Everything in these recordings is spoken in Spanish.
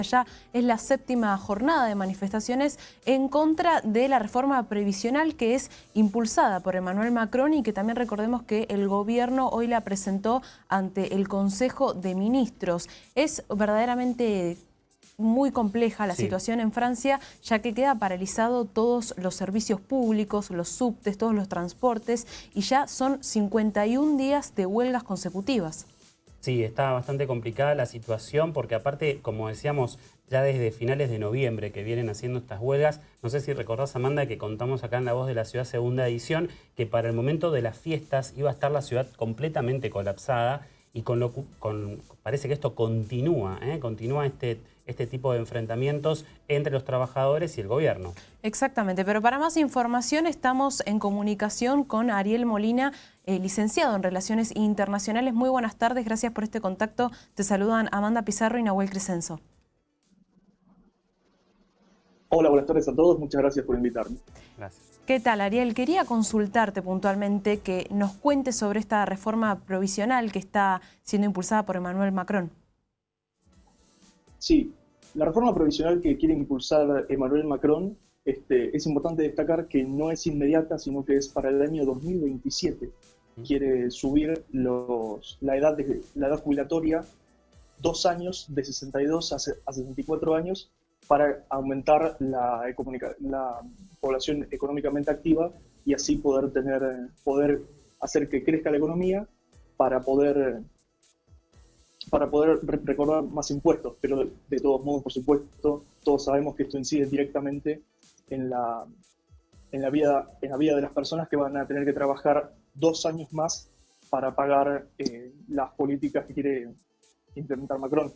Ya es la séptima jornada de manifestaciones en contra de la reforma previsional que es impulsada por Emmanuel Macron y que también recordemos que el gobierno hoy la presentó ante el Consejo de Ministros. Es verdaderamente muy compleja la situación en Francia, ya que queda paralizado todos los servicios públicos, los subtes, todos los transportes, y ya son 51 días de huelgas consecutivas. Sí, está bastante complicada la situación porque aparte, como decíamos, ya desde finales de noviembre que vienen haciendo estas huelgas, no sé si recordás, Amanda, que contamos acá en La Voz de la Ciudad segunda edición, que para el momento de las fiestas iba a estar la ciudad completamente colapsada y parece que esto continúa, continúa este tipo de enfrentamientos entre los trabajadores y el gobierno. Exactamente, pero para más información estamos en comunicación con Ariel Molina, licenciado en Relaciones Internacionales. Muy buenas tardes, gracias por este contacto. Te saludan Amanda Pizarro y Nahuel Crescenzo. Hola, buenas tardes a todos. Muchas gracias por invitarme. Gracias. ¿Qué tal, Ariel? Quería consultarte puntualmente que nos cuentes sobre esta reforma provisional que está siendo impulsada por Emmanuel Macron. Sí, la reforma provisional que quiere impulsar Emmanuel Macron, es importante destacar que no es inmediata, sino que es para el año 2027. Quiere subir la edad jubilatoria 2 años, de 62 a 64 años, para aumentar la población económicamente activa y así poder hacer que crezca la economía para poder recaudar más impuestos. Pero de todos modos, por supuesto, todos sabemos que esto incide directamente en la vida de las personas que van a tener que trabajar 2 años más para pagar las políticas que quiere implementar Macron.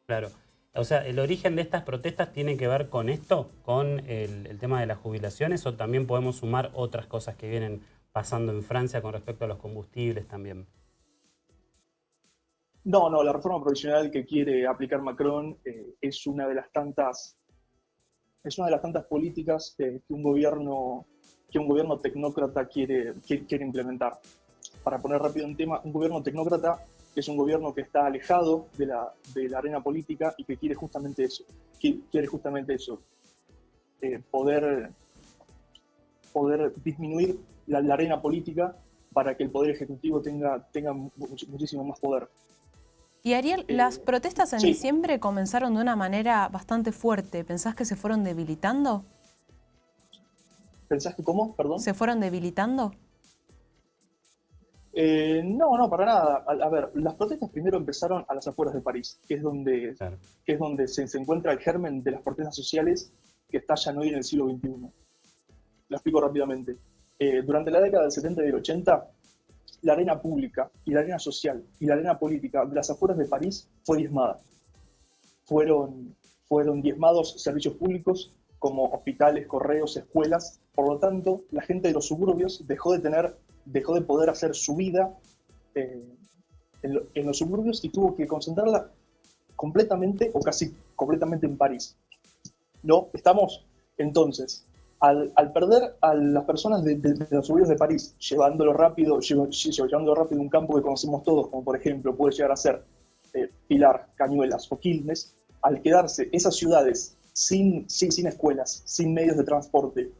Claro. O sea, ¿el origen de estas protestas tiene que ver con esto, con el tema de las jubilaciones, o también podemos sumar otras cosas que vienen pasando en Francia con respecto a los combustibles también? No, la reforma provisional que quiere aplicar Macron es una de las tantas políticas que un gobierno tecnócrata quiere implementar. Para poner rápido un tema, un gobierno tecnócrata es un gobierno que está alejado de la arena política y que quiere justamente eso. Poder disminuir la arena política para que el Poder Ejecutivo tenga muchísimo más poder. Y Ariel, las protestas en diciembre comenzaron de una manera bastante fuerte. ¿Pensás que se fueron debilitando? ¿Pensás que cómo? Perdón. ¿Se fueron debilitando? No, para nada. A ver, las protestas primero empezaron a las afueras de París, que es donde se encuentra el germen de las protestas sociales que estallan hoy en el siglo XXI. Lo explico rápidamente. Durante la década del 70 y del 80, la arena pública y la arena social y la arena política de las afueras de París fue diezmada. Fueron diezmados servicios públicos como hospitales, correos, escuelas. Por lo tanto, la gente de los suburbios dejó de poder hacer su vida en los suburbios y tuvo que concentrarla completamente o casi completamente en París. ¿No? Estamos entonces, al perder a las personas de los suburbios de París, llevándolo rápido a un campo que conocemos todos, como por ejemplo puede llegar a ser Pilar, Cañuelas o Quilmes, al quedarse esas ciudades sin escuelas, sin medios de transporte,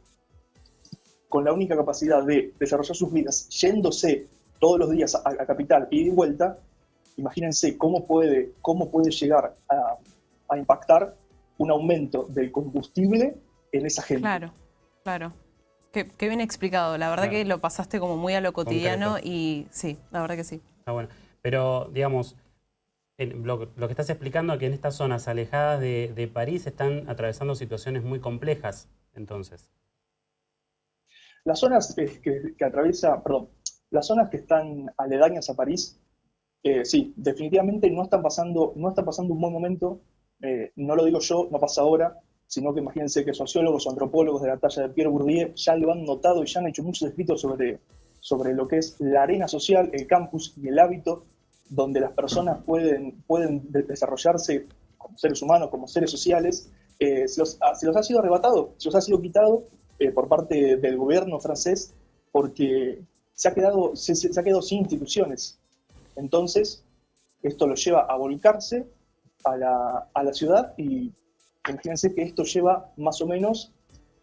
con la única capacidad de desarrollar sus vidas yéndose todos los días a Capital y de vuelta, imagínense cómo puede llegar a impactar un aumento del combustible en esa gente. Claro. Qué bien explicado. La verdad que lo pasaste como muy a lo cotidiano. Concreto. Y sí, la verdad que sí. Bueno. Pero, digamos, lo que estás explicando es que en estas zonas alejadas de París están atravesando situaciones muy complejas, entonces. Las zonas las zonas que están aledañas a París, sí, definitivamente no están pasando un buen momento. No lo digo yo, no pasa ahora, sino que imagínense que sociólogos o antropólogos de la talla de Pierre Bourdieu ya lo han notado y ya han hecho muchos escritos sobre lo que es la arena social, el campus y el hábito, donde las personas pueden desarrollarse como seres humanos, como seres sociales. Se los ha sido arrebatado, se los ha sido quitado por parte del gobierno francés, porque se ha quedado sin instituciones. Entonces, esto lo lleva a volcarse a la ciudad, y imagínense que esto lleva más o menos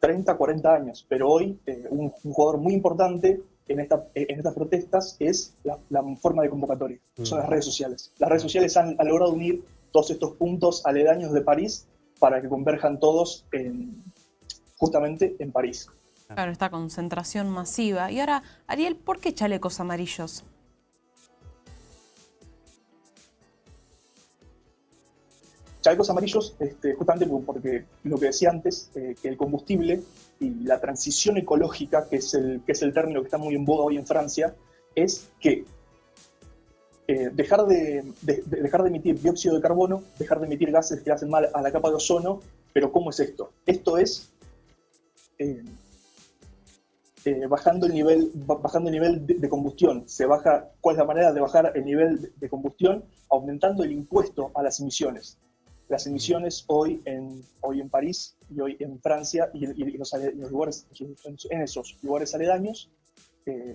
30, 40 años, pero hoy un jugador muy importante en estas protestas es la forma de convocatoria, son las redes sociales. Las redes sociales han logrado unir todos estos puntos aledaños de París para que converjan todos justamente en París. Claro, esta concentración masiva. Y ahora, Ariel, ¿por qué chalecos amarillos? Chalecos amarillos, justamente porque lo que decía antes, que el combustible y la transición ecológica, que es el término que está muy en boga hoy en Francia, es que dejar de emitir dióxido de carbono, dejar de emitir gases que hacen mal a la capa de ozono. Pero ¿cómo es esto? Esto es bajando el nivel de combustión. ¿Cuál es la manera de bajar el nivel de combustión? Aumentando el impuesto a las emisiones. Las emisiones hoy en París y hoy en Francia y en esos lugares aledaños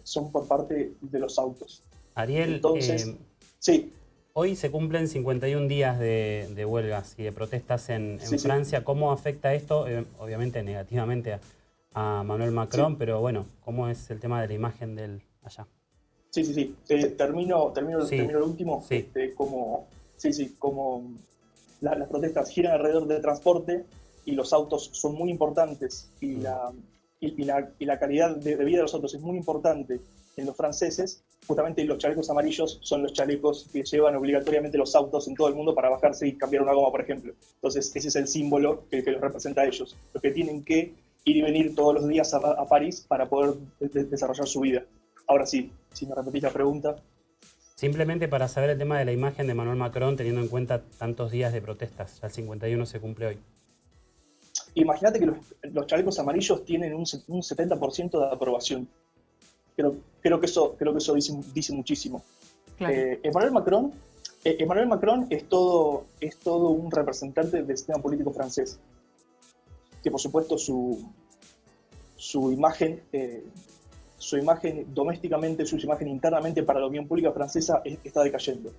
son por parte de los autos. Ariel, entonces, sí. Hoy se cumplen 51 días de huelgas y de protestas en Francia. Sí. ¿Cómo afecta esto? Obviamente negativamente a Emmanuel Macron, sí. Pero bueno, ¿cómo es el tema de la imagen de él allá? Sí. Termino lo último. Sí. Como las protestas giran alrededor del transporte y los autos son muy importantes y la calidad de vida de los autos es muy importante en los franceses. Justamente los chalecos amarillos son los chalecos que llevan obligatoriamente los autos en todo el mundo para bajarse y cambiar una goma, por ejemplo. Entonces ese es el símbolo que los representa a ellos, los que tienen que ir y venir todos los días a París para poder desarrollar su vida. Ahora sí, si me repetís la pregunta. Simplemente para saber el tema de la imagen de Emmanuel Macron, teniendo en cuenta tantos días de protestas. Ya el 51 se cumple hoy. Imagínate que los chalecos amarillos tienen un 70% de aprobación. Creo que eso dice muchísimo. Claro. Emmanuel Macron es todo un representante del sistema político francés. Que por supuesto su imagen domésticamente, su imagen internamente para la opinión pública francesa está decayendo.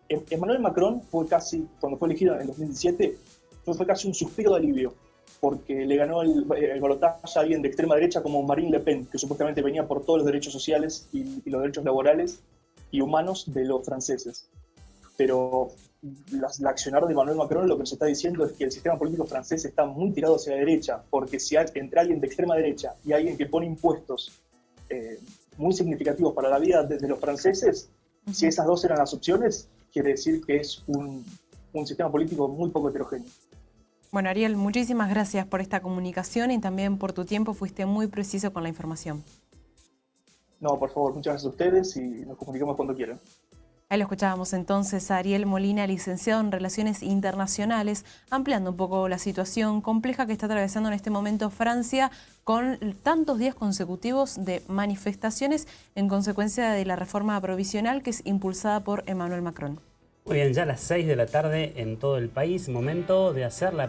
Emmanuel Macron cuando fue elegido en el 2017, fue casi un suspiro de alivio, porque le ganó el balotaje a alguien de extrema derecha como Marine Le Pen, que supuestamente venía por todos los derechos sociales y los derechos laborales y humanos de los franceses. Pero la accionar de Emmanuel Macron lo que nos está diciendo es que el sistema político francés está muy tirado hacia la derecha, porque si entre alguien de extrema derecha y alguien que pone impuestos muy significativos para la vida de los franceses, si esas dos eran las opciones, quiere decir que es un sistema político muy poco heterogéneo. Bueno, Ariel, muchísimas gracias por esta comunicación y también por tu tiempo. Fuiste muy preciso con la información. No, por favor, muchas gracias a ustedes y nos comunicamos cuando quieran. Ahí lo escuchábamos entonces a Ariel Molina, licenciado en Relaciones Internacionales, ampliando un poco la situación compleja que está atravesando en este momento Francia con tantos días consecutivos de manifestaciones en consecuencia de la reforma provisional que es impulsada por Emmanuel Macron. Muy bien, ya a las 6 de la tarde en todo el país, momento de hacer la